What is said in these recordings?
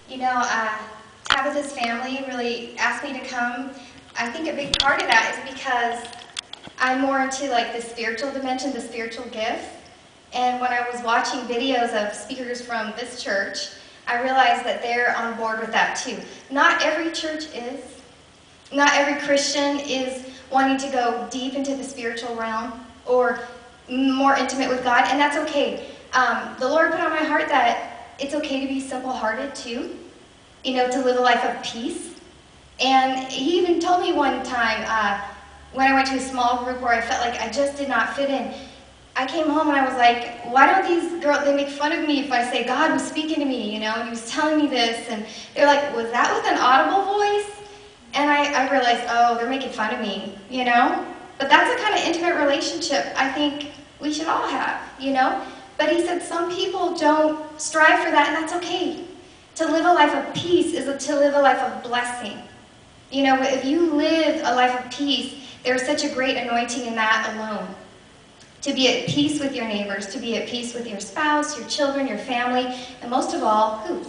You know, Tabitha's family really asked me to come. I think a big part of that is because I'm more into like the spiritual dimension, the spiritual gifts. And when I was watching videos of speakers from this church, I realized that they're on board with that too. Not every church is. Not every Christian is wanting to go deep into the spiritual realm or more intimate with God, and that's okay. The Lord put on my heart that it's okay to be simple-hearted too, you know, to live a life of peace. And He even told me one time when I went to a small group where I felt like I just did not fit in, I came home and I was like, why don't these girls, they make fun of me if I say God was speaking to me, you know, and He was telling me this, and they're like, was that with an audible voice? And I realized, oh, they're making fun of me, you know? But that's the kind of intimate relationship I think we should all have, you know? But He said some people don't strive for that, and that's okay. To live a life of peace is to live a life of blessing. You know, if you live a life of peace, there's such a great anointing in that alone. To be at peace with your neighbors, to be at peace with your spouse, your children, your family, and most of all, who?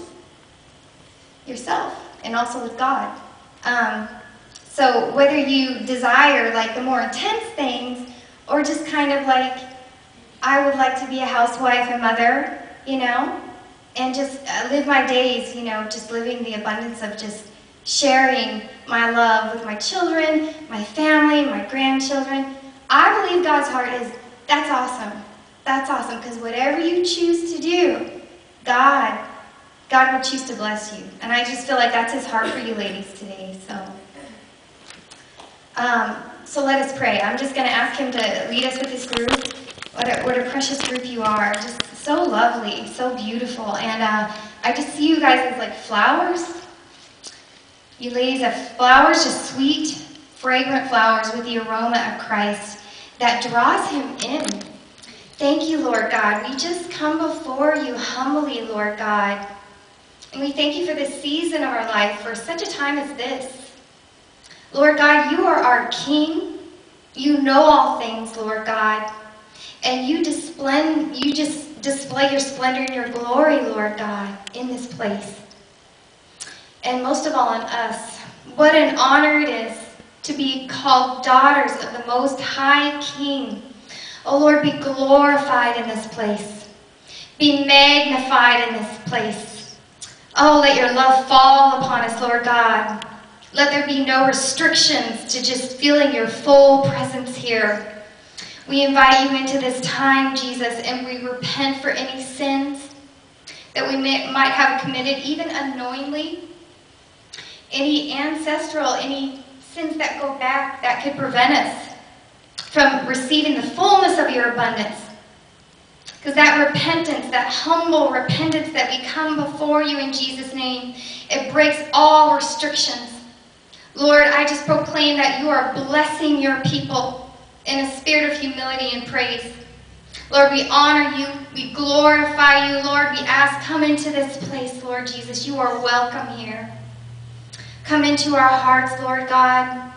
Yourself, and also with God. So whether you desire like the more intense things, or just kind of like, I would like to be a housewife and mother, you know, and just live my days, you know, just living the abundance of just sharing my love with my children, my family, my grandchildren. I believe God's heart is, that's awesome. That's awesome, because whatever you choose to do, God will choose to bless you. And I just feel like that's His heart for you ladies today. So let us pray. I'm just going to ask Him to lead us with this group. What a precious group you are. Just so lovely, so beautiful. And I just see you guys as like flowers. You ladies have flowers, just sweet, fragrant flowers with the aroma of Christ that draws Him in. Thank you, Lord God. We just come before you humbly, Lord God. And we thank you for this season of our life, for such a time as this. Lord God, you are our King. You know all things, Lord God. And you just display your splendor and your glory, Lord God, in this place. And most of all in us. What an honor it is to be called daughters of the Most High King. Oh Lord, be glorified in this place. Be magnified in this place. Oh, let your love fall upon us, Lord God. Let there be no restrictions to just feeling your full presence here. We invite you into this time, Jesus, and we repent for any sins that we might have committed, even unknowingly. Any ancestral, any sins that go back that could prevent us from receiving the fullness of your abundance. Because that repentance, that humble repentance that we come before you in Jesus' name, it breaks all restrictions. Lord, I just proclaim that you are blessing your people in a spirit of humility and praise. Lord, we honor you. We glorify you. Lord, we ask, come into this place, Lord Jesus. You are welcome here. Come into our hearts, Lord God.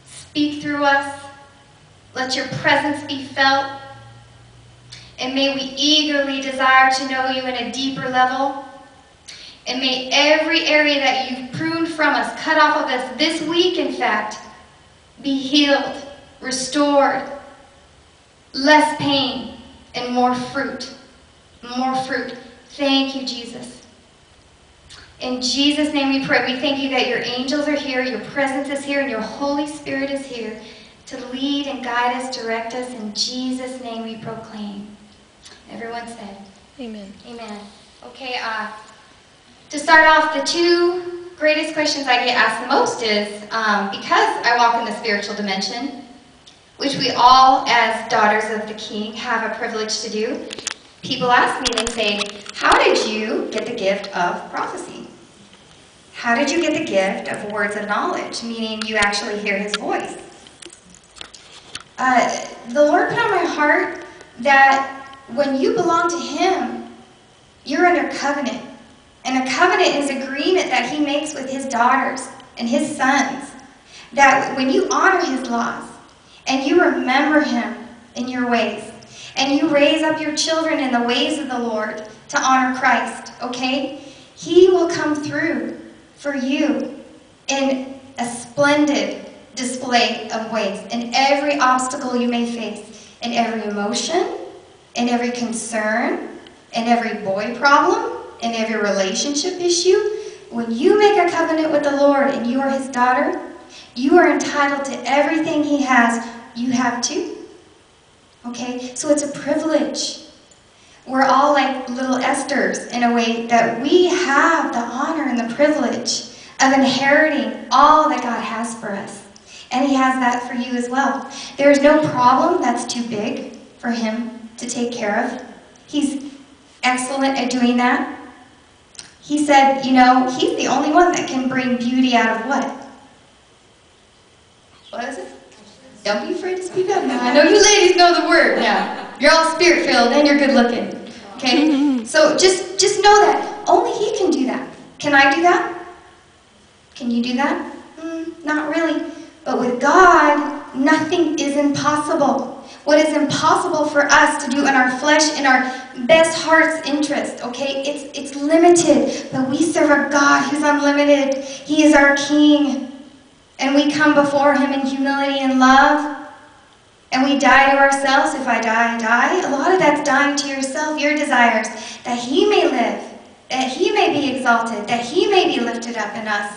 Speak through us. Let your presence be felt. And may we eagerly desire to know you in a deeper level. And may every area that you've pruned from us, cut off of us this week, in fact, be healed, restored, less pain, and more fruit. More fruit. Thank you, Jesus. In Jesus' name we pray. We thank you that your angels are here, your presence is here, and your Holy Spirit is here to lead and guide us, direct us. In Jesus' name we proclaim. Everyone said, Amen. Amen. Okay, to start off, the two greatest questions I get asked the most is, because I walk in the spiritual dimension, which we all, as daughters of the King, have a privilege to do, people ask me, they say, how did you get the gift of prophecy? How did you get the gift of words of knowledge, meaning you actually hear His voice? The Lord put on my heart that when you belong to Him, you're under covenant. And a covenant is agreement that He makes with His daughters and His sons. That when you honor His laws, and you remember Him in your ways, and you raise up your children in the ways of the Lord to honor Christ, okay? He will come through for you in a splendid display of ways, in every obstacle you may face, in every emotion, in every concern, in every boy problem, in every relationship issue. When you make a covenant with the Lord and you are his daughter, you are entitled to everything he has. You have too. Okay? So it's a privilege. We're all like little Esthers in a way that we have the honor and the privilege of inheriting all that God has for us. And he has that for you as well. There is no problem that's too big for him to take care of. He's excellent at doing that. He said, you know, he's the only one that can bring beauty out of what? What is it? Don't be afraid to speak up now. I know you ladies know the word now. You're all spirit-filled and you're good-looking. Okay? So just know that only he can do that. Can I do that? Can you do that? Not really. But with God, nothing is impossible. What is impossible for us to do in our flesh, in our best heart's interest, okay? It's limited, but we serve a God who's unlimited. He is our King. And we come before him in humility and love. And we die to ourselves. If I die, I die. A lot of that's dying to yourself, your desires, that he may live, that he may be exalted, that he may be lifted up in us.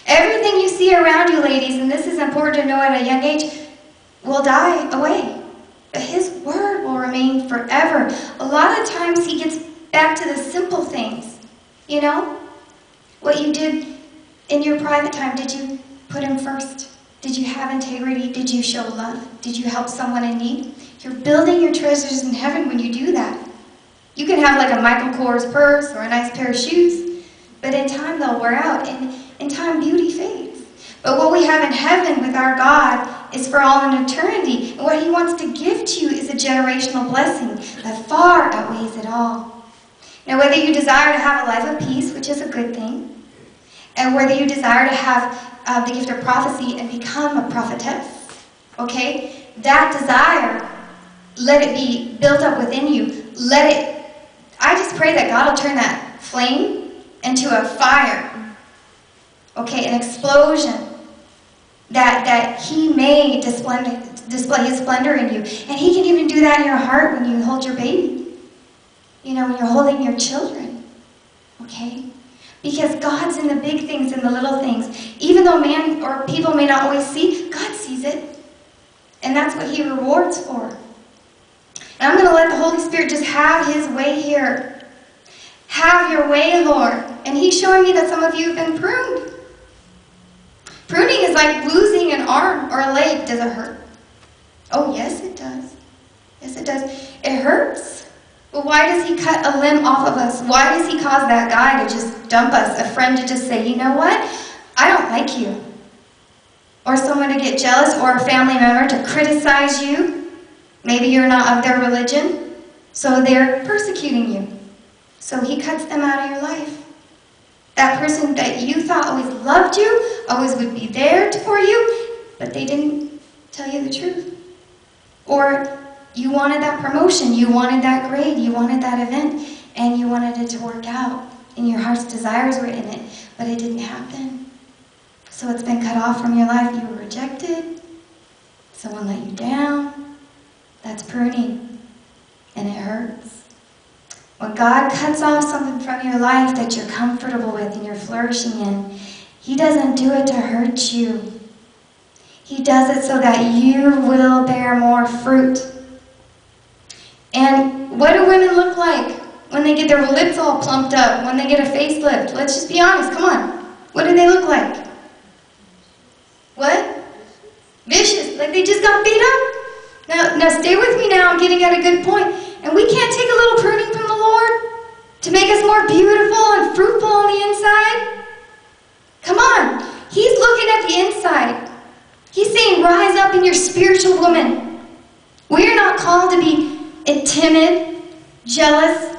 Everything you see around you, ladies, and this is important to know at a young age, will die away. But his word will remain forever. A lot of times he gets back to the simple things. You know? What you did in your private time, did you put him first? Did you have integrity? Did you show love? Did you help someone in need? You're building your treasures in heaven when you do that. You can have like a Michael Kors purse or a nice pair of shoes, but in time they'll wear out, and in time beauty fades. But what we have in heaven with our God is for all in eternity. And what he wants to give to you is a generational blessing that far outweighs it all. Now, whether you desire to have a life of peace, which is a good thing, and whether you desire to have the gift of prophecy and become a prophetess, okay, that desire, let it be built up within you. I just pray that God will turn that flame into a fire, okay, an explosion, that he may display his splendor in you. And he can even do that in your heart when you hold your baby, you know, when you're holding your children, okay? Because God's in the big things and the little things. Even though man or people may not always see, God sees it. And that's what he rewards for. And I'm going to let the Holy Spirit just have his way here. Have your way, Lord. And he's showing me that some of you have been pruned. Pruning is like losing an arm or a leg. Does it hurt? Oh, yes, it does. Yes, it does. It hurts. But why does he cut a limb off of us? Why does he cause that guy to just dump us? A friend to just say, you know what? I don't like you. Or someone to get jealous, or a family member to criticize you. Maybe you're not of their religion, so they're persecuting you. So he cuts them out of your life. That person that you thought always loved you, always would be there for you, but they didn't tell you the truth. Or you wanted that promotion, you wanted that grade, you wanted that event, and you wanted it to work out, and your heart's desires were in it, but it didn't happen. So it's been cut off from your life. You were rejected. Someone let you down. That's pruning, and it hurts. When God cuts off something from your life that you're comfortable with and you're flourishing in, he doesn't do it to hurt you. He does it so that you will bear more fruit. And what do women look like when they get their lips all plumped up, when they get a facelift? Let's just be honest, come on. What do they look like? What? Vicious, like they just got beat up? Now stay with me now, I'm getting at a good point. And we can't take a little pruning from the Lord to make us more beautiful and fruitful on the inside? Come on. He's looking at the inside. He's saying, rise up in your spiritual woman. We are not called to be timid, jealous,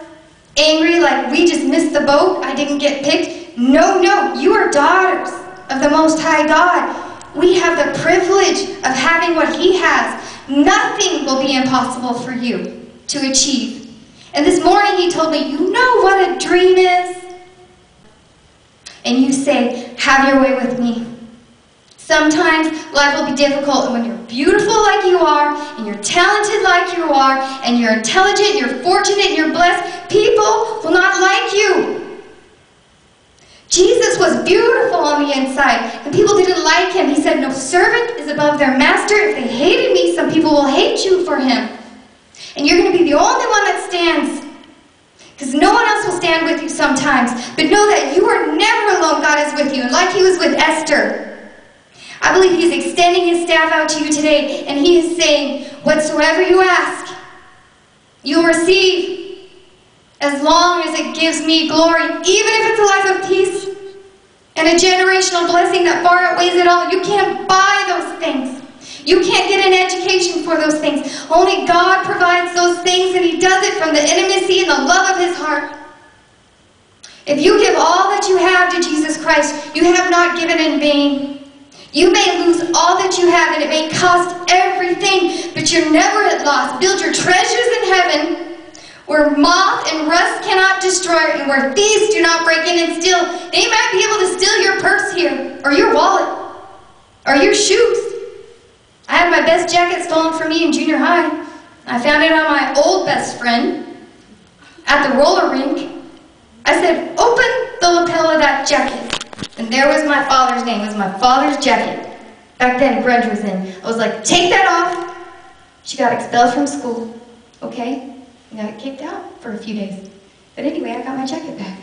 angry, like we just missed the boat, I didn't get picked. No, you are daughters of the Most High God. We have the privilege of having what he has. Nothing will be impossible for you to achieve. And this morning he told me, you know what a dream is? and you say, have your way with me. Sometimes life will be difficult, and when you're beautiful like you are, and you're talented like you are, and you're intelligent, and you're fortunate, and you're blessed, people will not like you. Jesus was beautiful on the inside, and people didn't like him. He said, no servant is above their master. If they hated me, some people will hate you for him. And you're going to be the only one that stands, because no one else will stand with you sometimes. But know that you are never alone. God is with you, and like he was with Esther, I believe he's extending his staff out to you today, and he is saying, whatsoever you ask, you'll receive, as long as it gives me glory, even if it's a life of peace and a generational blessing that far outweighs it all. You can't buy those things. You can't get an education for those things. Only God provides those things, and he does it from the intimacy and the love of his heart. If you give all that you have to Jesus Christ, you have not given in vain. You may lose all that you have, and it may cost everything, but you're never at loss. Build your treasures in heaven, where moth and rust cannot destroy, and where thieves do not break in and steal. They might be able to steal your purse here, or your wallet, or your shoes. I had my best jacket stolen from me in junior high. I found it on my old best friend at the roller rink. I said, open the lapel of that jacket. And there was my father's name. It was my father's jacket. Back then, grunge was in. I was like, take that off. She got expelled from school. Okay? I got kicked out for a few days. But anyway, I got my jacket back.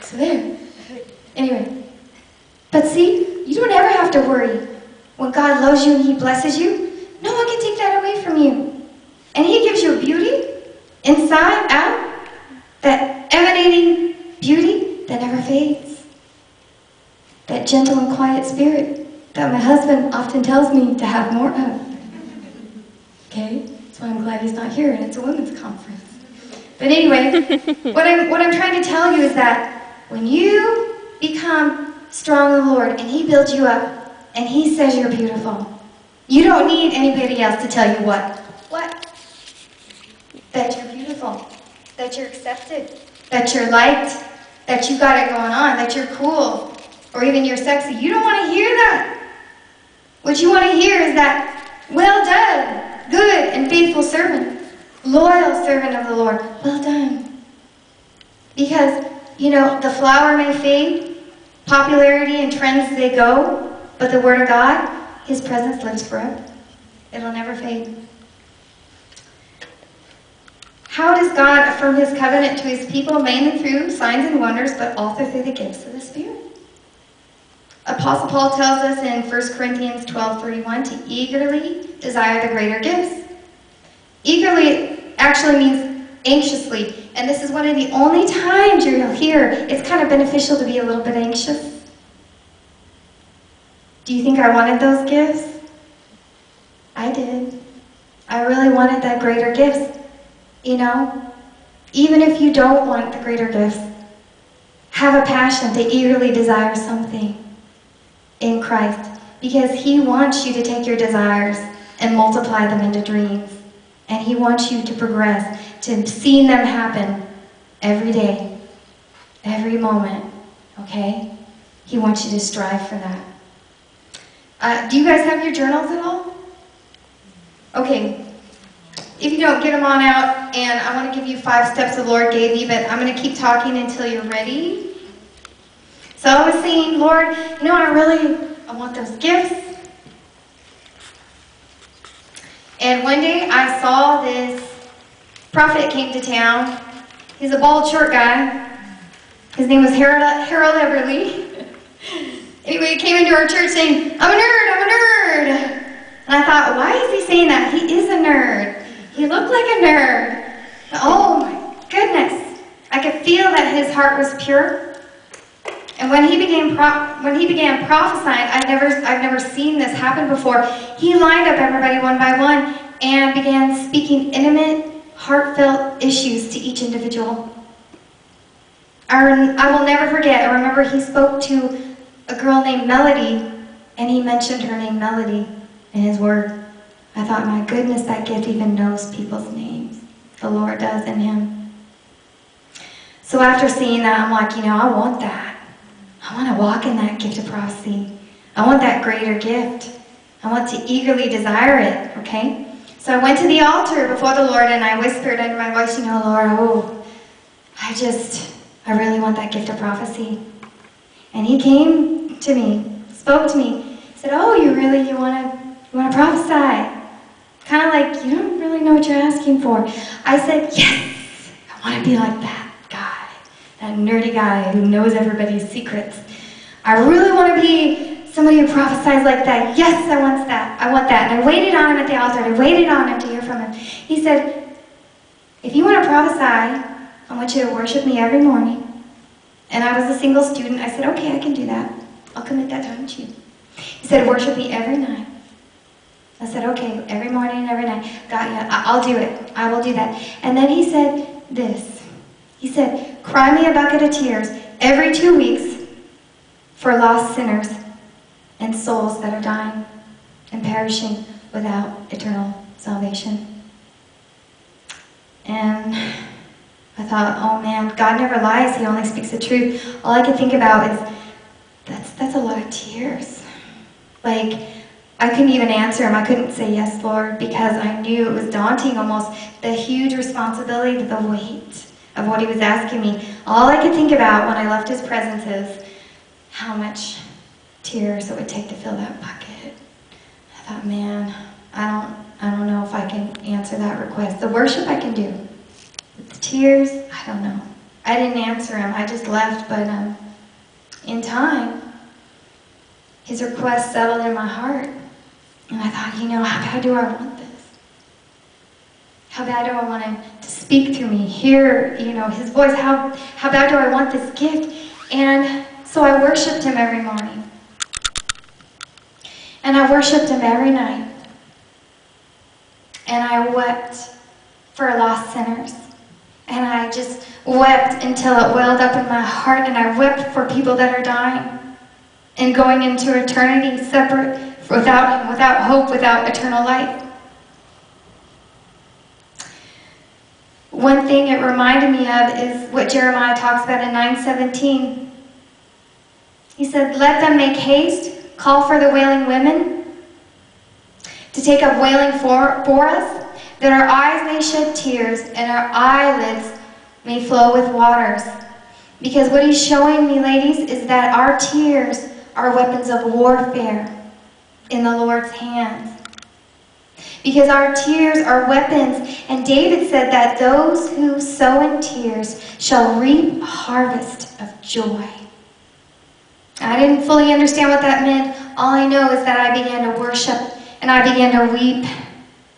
So there. Anyway. But see, you don't ever have to worry. When God loves you and he blesses you, no one can take that away from you. And he gives you a beauty, inside, out, that emanating beauty that never fades. That gentle and quiet spirit that my husband often tells me to have more of. Okay? That's why I'm glad he's not here and it's a women's conference. But anyway, what I'm trying to tell you is that when you become strong in the Lord and he builds you up and he says you're beautiful, you don't need anybody else to tell you what? What? That you're beautiful, that you're accepted, that you're liked, that you got it going on, that you're cool, or even you're sexy. You don't want to hear that. What you want to hear is that, well done, good and faithful servant, loyal servant of the Lord, well done. Because, you know, the flower may fade, popularity and trends, they go, but the Word of God, his presence lives forever. It'll never fade. How does God affirm his covenant to his people? Mainly through signs and wonders, but also through the gifts of the Spirit. Apostle Paul tells us in 1 Corinthians 12:31 to eagerly desire the greater gifts. Eagerly actually means anxiously. And this is one of the only times you'll hear it's kind of beneficial to be a little bit anxious. Do you think I wanted those gifts? I did. I really wanted that greater gifts. You know, even if you don't want the greater gifts, have a passion to eagerly desire something in Christ, because he wants you to take your desires and multiply them into dreams. And he wants you to progress, to seeing them happen every day, every moment, okay? He wants you to strive for that. Do you guys have your journals at all? Okay. If you don't, get them on out, and I want to give you 5 steps the Lord gave me, but I'm going to keep talking until you're ready. So I was saying, Lord, you know, I want those gifts. And one day I saw this prophet came to town. He's a bald, short guy. His name was Harold Everly. Anyway, he came into our church saying, I'm a nerd. And I thought, why is he saying that? He is a nerd. He looked like a nerd. Oh my goodness. I could feel that his heart was pure. And when he began prophesying, I've never seen this happen before. He lined up everybody one by one and began speaking intimate, heartfelt issues to each individual. I will never forget. I remember he spoke to a girl named Melody, and he mentioned her name Melody in his word. I thought, my goodness, that gift even knows people's names. The Lord does in him. So after seeing that, I'm like, you know, I want that. I want to walk in that gift of prophecy. I want that greater gift. I want to eagerly desire it, okay? So I went to the altar before the Lord and I whispered under my voice, Lord, I really want that gift of prophecy. And he came to me, spoke to me, said, oh, you want to prophesy? Kind of like, you don't really know what you're asking for. I said, yes, I want to be like that guy, that nerdy guy who knows everybody's secrets. I really want to be somebody who prophesies like that. Yes, I want that. I want that. And I waited on him at the altar. I waited on him to hear from him. He said, if you want to prophesy, I want you to worship me every morning. And I was a single student. I said, okay, I can do that. I'll commit that time to you. He said, worship me every night. I said, okay, every morning and every night. Got you. I'll do it. I will do that. And then he said this. He said, cry me a bucket of tears every 2 weeks for lost sinners and souls that are dying and perishing without eternal salvation. And I thought, oh man, God never lies. He only speaks the truth. All I could think about is, that's a lot of tears. Like, I couldn't even answer him. I couldn't say, yes, Lord, because I knew it was daunting almost, the huge responsibility, the weight of what he was asking me. All I could think about when I left his presence is how much tears it would take to fill that bucket. I thought, man, I don't know if I can answer that request. The worship I can do. With the tears, I don't know. I didn't answer him. I just left, but in time, his request settled in my heart. And I thought, how bad do I want this? How bad do I want him to speak through me, hear, his voice? How bad do I want this gift? And so I worshiped him every morning. And I worshiped him every night. And I wept for lost sinners. And I just wept until it welled up in my heart. And I wept for people that are dying and going into eternity separate, without hope, without eternal life. One thing it reminded me of is what Jeremiah talks about in 9:17. He said, let them make haste, call for the wailing women to take up wailing for us, that our eyes may shed tears and our eyelids may flow with waters. Because what he's showing me, ladies, is that our tears are weapons of warfare in the Lord's hands. Because our tears are weapons, and David said that those who sow in tears shall reap a harvest of joy. I didn't fully understand what that meant. All I know is that I began to worship, and I began to weep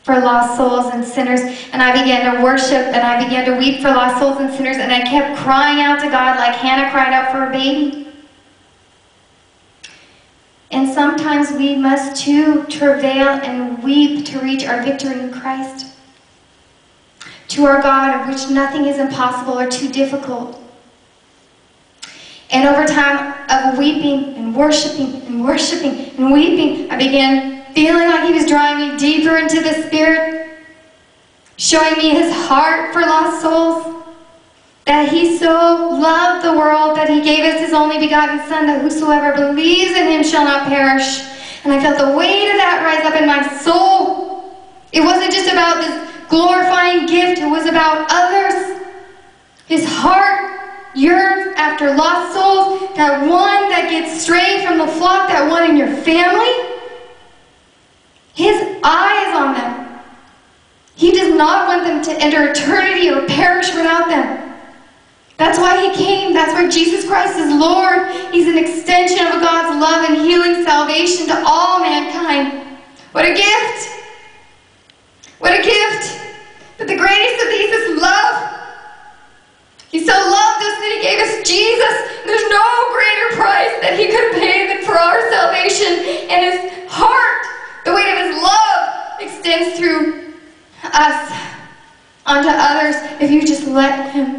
for lost souls and sinners, and I began to worship, and I began to weep for lost souls and sinners, and I kept crying out to God like Hannah cried out for a baby. And sometimes we must too travail and weep to reach our victory in Christ. To our God, of which nothing is impossible or too difficult. And over time of weeping and worshiping and worshiping and weeping, I began feeling like he was drawing me deeper into the Spirit, showing me his heart for lost souls. That he so loved the world that he gave us his only begotten Son, that whosoever believes in him shall not perish. And I felt the weight of that rise up in my soul. It wasn't just about this glorifying gift, it was about others. His heart yearns after lost souls, that one that gets strayed from the flock, that one in your family. His eye is on them. He does not want them to enter eternity or perish without them. That's why he came. That's why Jesus Christ is Lord. He's an extension of God's love and healing salvation to all mankind. What a gift! What a gift! But the greatest of these is love. He so loved us that he gave us Jesus. There's no greater price that he could pay than for our salvation. And his heart, the weight of his love, extends through us onto others if you just let him.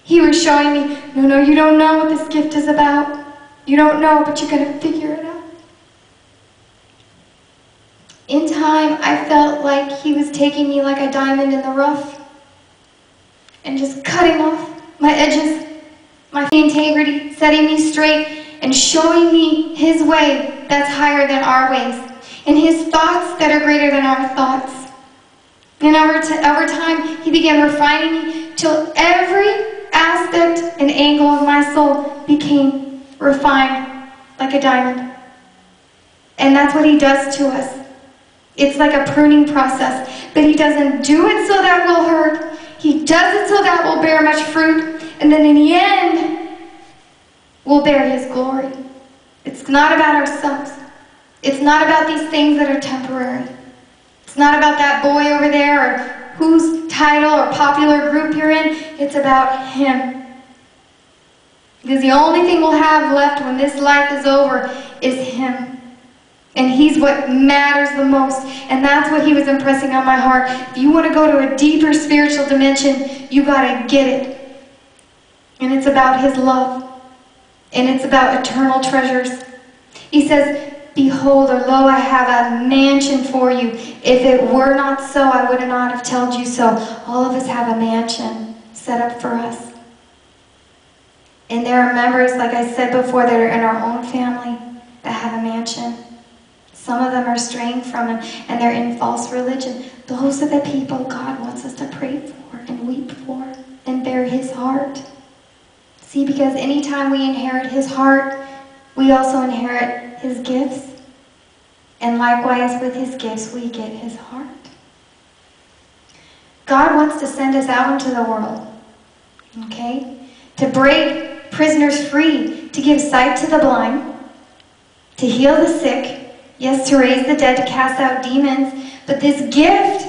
He was showing me, no, you don't know what this gift is about. You don't know, but you're going to figure it out. In time, I felt like he was taking me like a diamond in the rough and just cutting off my edges my integrity, setting me straight, and showing me his way that's higher than our ways, and his thoughts that are greater than our thoughts. And over time, he began refining me till every aspect and angle of my soul became refined like a diamond. And that's what he does to us. It's like a pruning process. But he doesn't do it so that we'll hurt. He does it so that we'll bear much fruit. And then in the end, we'll bear his glory. It's not about ourselves. It's not about these things that are temporary. It's not about that boy over there or whose title or popular group you're in. It's about him. Because the only thing we'll have left when this life is over is him. And he's what matters the most. And that's what he was impressing on my heart. If you want to go to a deeper spiritual dimension, you got to get it. And it's about his love. And it's about eternal treasures. He says, behold, or lo, I have a mansion for you. If it were not so, I would not have told you so. All of us have a mansion set up for us. And there are members, like I said before, that are in our own family that have a mansion. Some of them are straying from him, and they're in false religion. Those are the people God wants us to pray for and weep for and bear his heart. See, because anytime we inherit his heart, we also inherit his gifts. And likewise, with his gifts, we get his heart. God wants to send us out into the world, okay? To break prisoners free, to give sight to the blind, to heal the sick, yes, to raise the dead, to cast out demons. But this gift,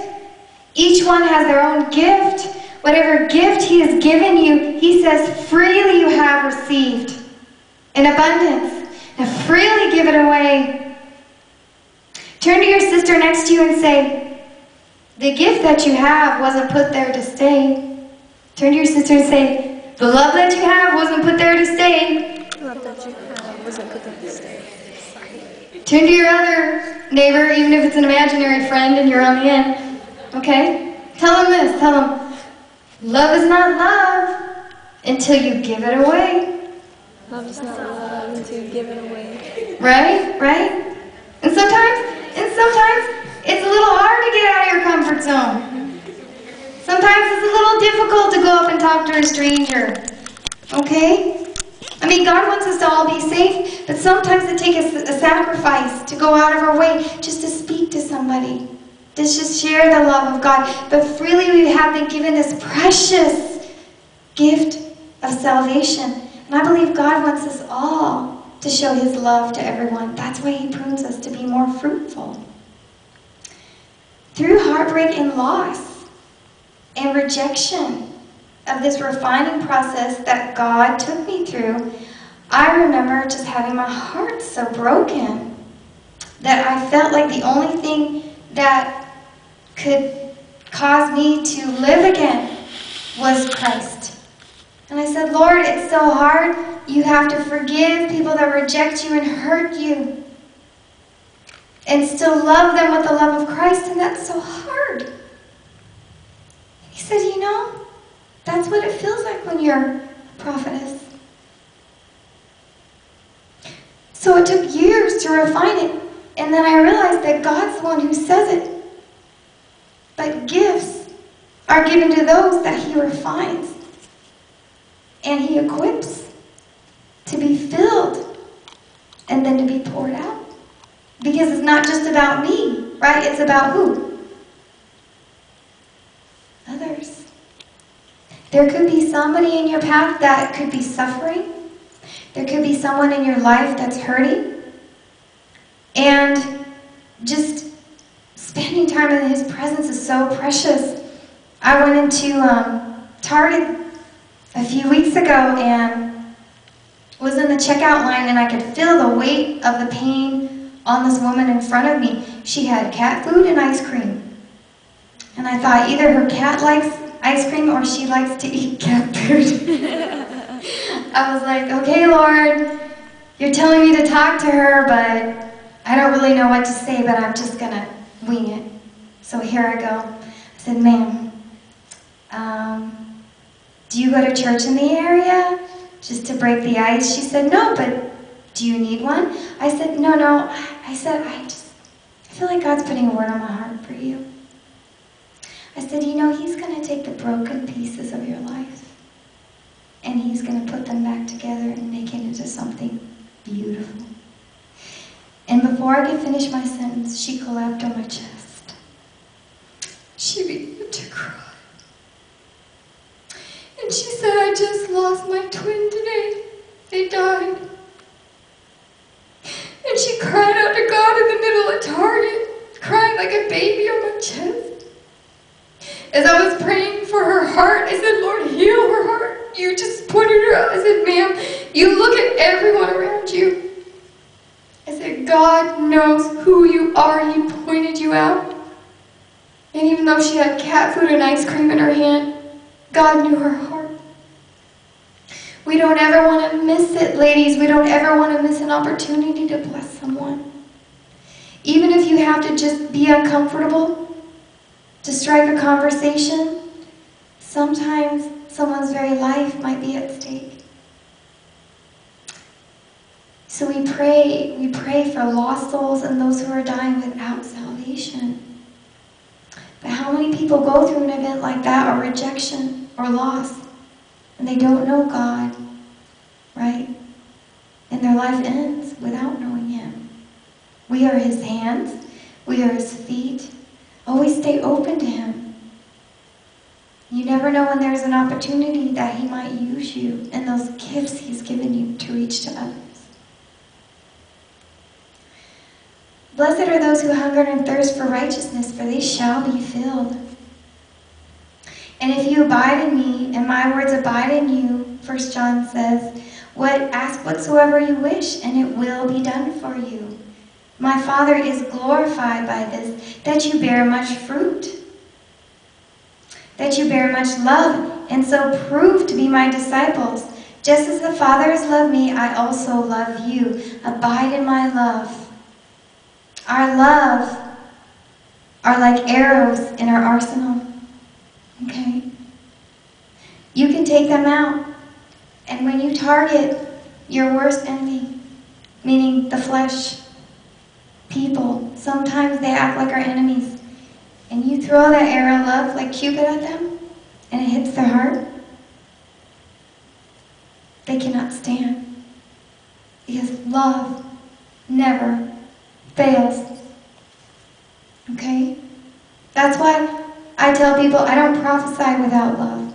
each one has their own gift. Whatever gift he has given you, he says, freely you have received in abundance. Now freely give it away. Turn to your sister next to you and say, the gift that you have wasn't put there to stay. Turn to your sister and say, the love that you have wasn't put there to stay. The love that you have wasn't put there to stay. Turn to your other neighbor, even if it's an imaginary friend and you're on the end. Okay? Tell them this. Tell them, love is not love until you give it away. Love is not love until you give it away. Right? Right? And sometimes it's a little hard to get out of your comfort zone. Sometimes it's a little difficult to go up and talk to a stranger. Okay? I mean, God wants us to all be safe, but sometimes it takes a sacrifice to go out of our way just to speak to somebody. To just share the love of God. But freely we have been given this precious gift of salvation. And I believe God wants us all to show his love to everyone. That's why he prunes us, to be more fruitful. Through heartbreak and loss and rejection of this refining process that God took me through, I remember just having my heart so broken that I felt like the only thing that could cause me to live again was Christ. And I said, Lord, it's so hard. You have to forgive people that reject you and hurt you, and still love them with the love of Christ, and that's so hard. He said, you know, that's what it feels like when you're a prophetess. So it took years to refine it, and then I realized that God's the one who says it. But gifts are given to those that he refines and he equips to be filled and then to be poured out. Because it's not just about me, right? It's about who? Others. There could be somebody in your path that could be suffering. There could be someone in your life that's hurting. And just spending time in his presence is so precious. I went into Target a few weeks ago and was in the checkout line, and I could feel the weight of the pain on this woman in front of me. She had cat food and ice cream. And I thought either her cat likes ice cream or she likes to eat cat food. I was like, okay, Lord, you're telling me to talk to her, but I don't really know what to say, but I'm just going to wing it. So here I go. I said, ma'am, do you go to church in the area? just to break the ice? She said, no, but do you need one? I said, no. I said, I feel like God's putting a word on my heart for you. I said, you know, he's going to take the broken pieces of your life and he's going to put them back together and make it into something beautiful. And before I could finish my sentence, she collapsed on my chest. She began to cry. And she said, I just lost my twin today. They died. And she cried out to God in the middle of Target, crying like a baby on my chest. As I was praying for her heart, I said, Lord, heal her heart. You just pointed her out. I said, ma'am, you look at everyone around you. I said, God knows who you are. He pointed you out. And even though she had cat food and ice cream in her hand, God knew her heart. We don't ever want to miss it, ladies. We don't ever want to miss an opportunity to bless someone. Even if you have to just be uncomfortable to strike a conversation, sometimes someone's very life might be at stake. So we pray for lost souls and those who are dying without salvation. But how many people go through an event like that, or rejection, or loss, and they don't know God, right? And their life ends without knowing him. We are his hands. We are his feet. Always stay open to him. You never know when there's an opportunity that he might use you and those gifts he's given you to reach to others. Blessed are those who hunger and thirst for righteousness, for they shall be filled. And if you abide in me, and my words abide in you, 1 John says, ask whatsoever you wish, and it will be done for you. My Father is glorified by this, that you bear much fruit, that you bear much love, and so prove to be my disciples. Just as the Father has loved me, I also love you. Abide in my love. Our love are like arrows in our arsenal. Okay? You can take them out. And when you target your worst enemy, meaning the flesh, people, sometimes they act like our enemies. And you throw that arrow of love like Cupid at them, and it hits their heart. They cannot stand. Because love never fails. Okay? That's why I tell people I don't prophesy without love.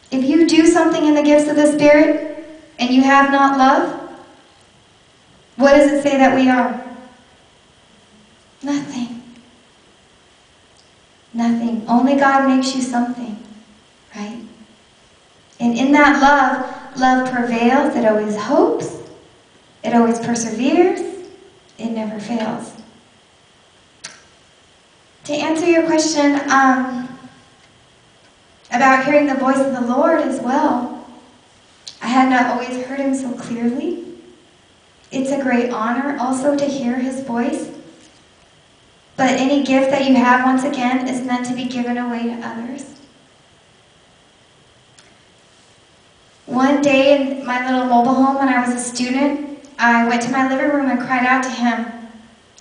If you do something in the gifts of the Spirit and you have not love, what does it say that we are? Nothing. Nothing. Only God makes you something, right? And in that love prevails. It always hopes. It always perseveres. It never fails. To answer your question about hearing the voice of the Lord as well, I had not always heard him so clearly. It's a great honor also to hear his voice. But any gift that you have, once again, is meant to be given away to others. One day in my little mobile home when I was a student, I went to my living room and cried out to him.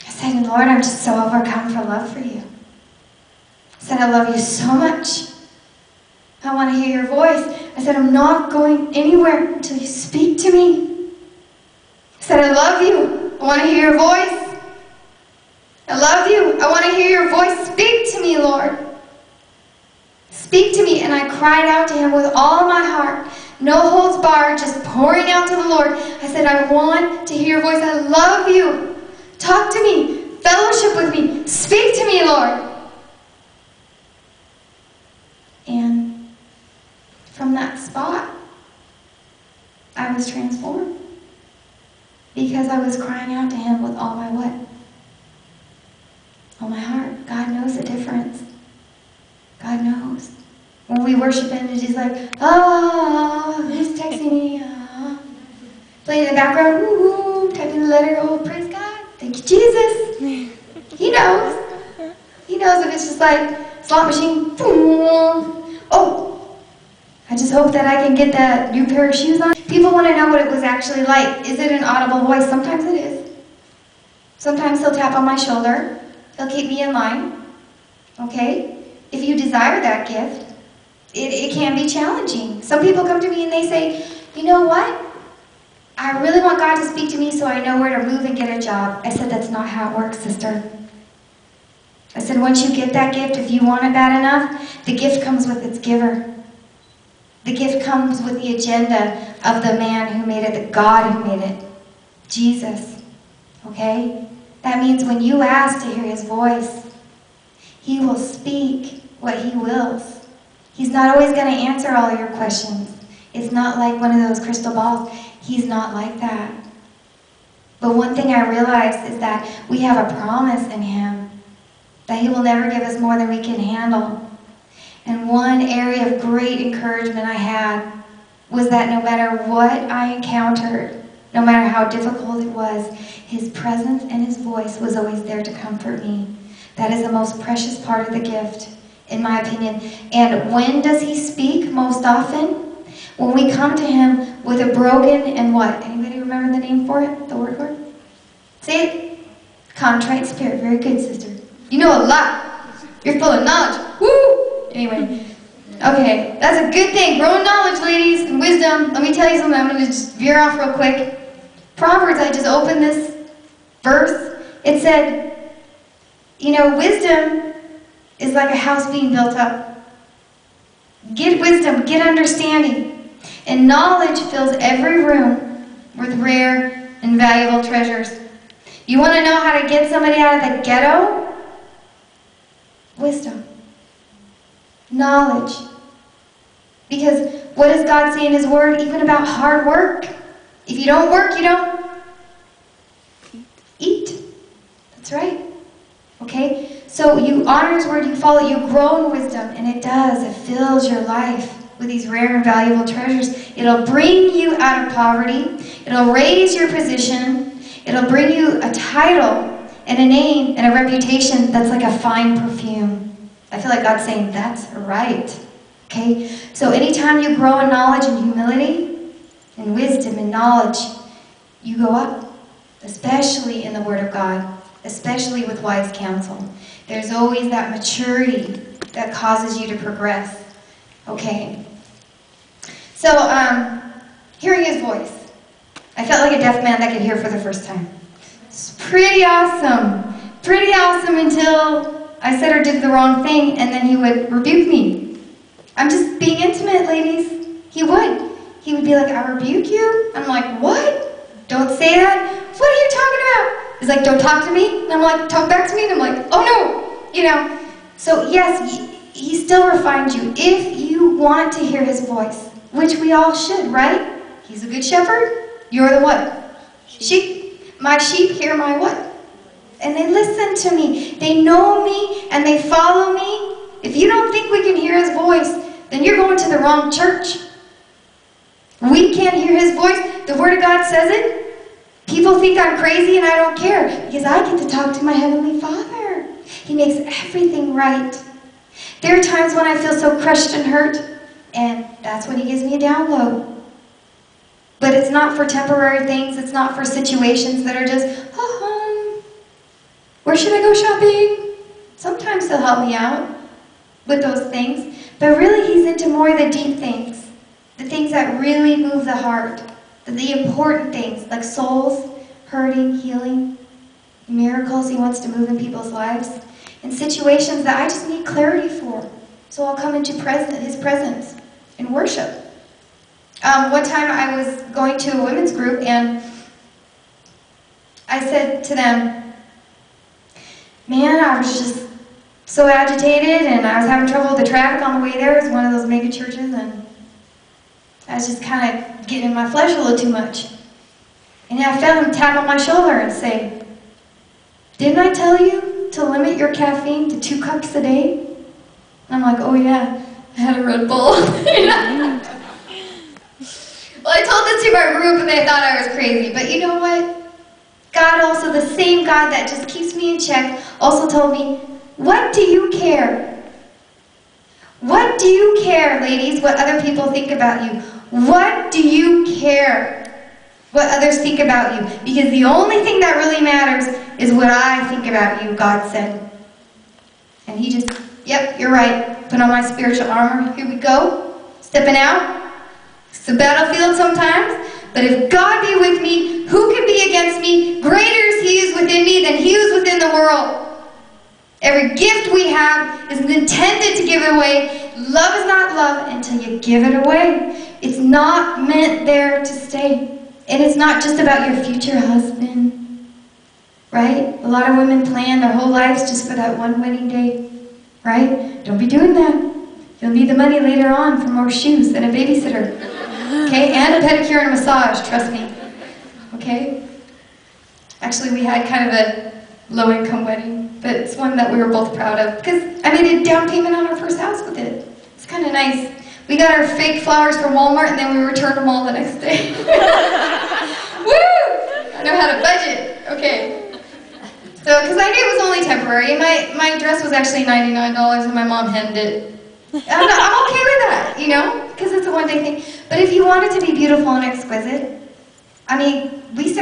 I said, Lord, I'm just so overcome for love for you. I said, I love you so much. I want to hear your voice. I said, I'm not going anywhere until you speak to me. I said, I love you. I want to hear your voice. I love you. I want to hear your voice. Speak to me, Lord. Speak to me. And I cried out to him with all my heart. No holds barred, just pouring out to the Lord. I said, I want to hear your voice. I love you. Talk to me. Fellowship with me. Speak to me, Lord. And from that spot, I was transformed. Because I was crying out to him with all my what? All my heart. God knows the difference. God knows. When we worship him, it's just like, oh, who's texting me? Oh. Playing in the background, woo, typing the letter, oh, praise God. Thank you, Jesus. He knows. He knows if it's just like slot machine, boom. Oh, I just hope that I can get that new pair of shoes on. People want to know what it was actually like. Is it an audible voice? Sometimes it is. Sometimes he'll tap on my shoulder. He'll keep me in line. Okay? If you desire that gift, it can be challenging. Some people come to me and they say, you know what? I really want God to speak to me so I know where to move and get a job. I said, that's not how it works, sister. I said, once you get that gift, if you want it bad enough, the gift comes with its giver. The gift comes with the agenda of the man who made it, the God who made it, Jesus. Okay? That means when you ask to hear his voice, he will speak what he wills. He's not always going to answer all your questions. It's not like one of those crystal balls. He's not like that. But one thing I realized is that we have a promise in him, that he will never give us more than we can handle. And one area of great encouragement I had was that no matter what I encountered, no matter how difficult it was, his presence and his voice was always there to comfort me. That is the most precious part of the gift, in my opinion. And when does he speak most often? When we come to him with a broken and what? Anybody remember the name for it? The word for it? Say it. Contrite spirit. Very good, sister. You know a lot. You're full of knowledge. Woo! Anyway. Okay, that's a good thing. Growing knowledge, ladies, and wisdom. Let me tell you something. I'm going to just veer off real quick. Proverbs, I just opened this verse. It said, you know, wisdom is like a house being built up. Get wisdom, get understanding. And knowledge fills every room with rare and valuable treasures. You want to know how to get somebody out of the ghetto? Wisdom. Knowledge. Because what does God say in his word even about hard work? If you don't work, you don't eat. That's right. Okay? So you honor his word, you follow it, you grow in wisdom, and it does. It fills your life with these rare and valuable treasures. It'll bring you out of poverty. It'll raise your position. It'll bring you a title and a name and a reputation that's like a fine perfume. I feel like God's saying, that's right. Okay? So anytime you grow in knowledge and humility and wisdom and knowledge, you go up, especially in the Word of God, especially with wise counsel. There's always that maturity that causes you to progress. Okay. So, hearing his voice. I felt like a deaf man that could hear for the first time. It's pretty awesome. Pretty awesome until I said or did the wrong thing, and then he would rebuke me. I'm just being intimate, ladies. He would. He would be like, I rebuke you? I'm like, what? Don't say that. What are you talking about? He's like, don't talk to me. And I'm like, talk back to me. And I'm like, oh no. You know. So yes, he still refines you. If you want to hear his voice, which we all should, right? He's a good shepherd. You're the what? Sheep. My sheep hear my what? And they listen to me. They know me and they follow me. If you don't think we can hear his voice, then you're going to the wrong church. We can't hear his voice. The Word of God says it. People think I'm crazy and I don't care because I get to talk to my Heavenly Father. He makes everything right. There are times when I feel so crushed and hurt, and that's when he gives me a download. But it's not for temporary things. It's not for situations that are just, where should I go shopping? Sometimes he'll help me out with those things. But really, he's into more of the deep things. The things that really move the heart. The important things, like souls, hurting, healing, miracles he wants to move in people's lives. In situations that I just need clarity for. So I'll come into his presence and worship. One time I was going to a women's group and I said to them, man, I was just so agitated and I was having trouble with the traffic on the way there. It was one of those mega churches and I was just kind of getting in my flesh a little too much. And I felt him tap on my shoulder and say, didn't I tell you to limit your caffeine to 2 cups a day? And I'm like, oh yeah, I had a Red Bull. Well, I told this to my group and they thought I was crazy. But you know what? God also, the same God that just keeps me in check, also told me, what do you care? What do you care care, ladies, what other people think about you? What do you care what others think about you? Because the only thing that really matters is what I think about you, God said. And he just, yep, you're right. Put on my spiritual armor. Here we go. Stepping out. It's a battlefield sometimes. But if God be with me, who can be against me? Greater is he who is within me than he who is within the world. Every gift we have is intended to give it away. Love is not love until you give it away. It's not meant there to stay. And it's not just about your future husband. Right? A lot of women plan their whole lives just for that one wedding day. Right? Don't be doing that. You'll need the money later on for more shoes and a babysitter. Okay? And a pedicure and a massage, trust me. Okay? Actually, we had kind of a low-income wedding, but it's one that we were both proud of because I made a down payment on our first house with it. It's kind of nice. We got our fake flowers from Walmart and then we returned them all the next day. Woo! I know how to budget. Okay. So, because I knew it was only temporary. My dress was actually $99 and my mom hemmed it. I'm okay with that, you know, because it's a one-day thing. But if you want it to be beautiful and exquisite, I mean, we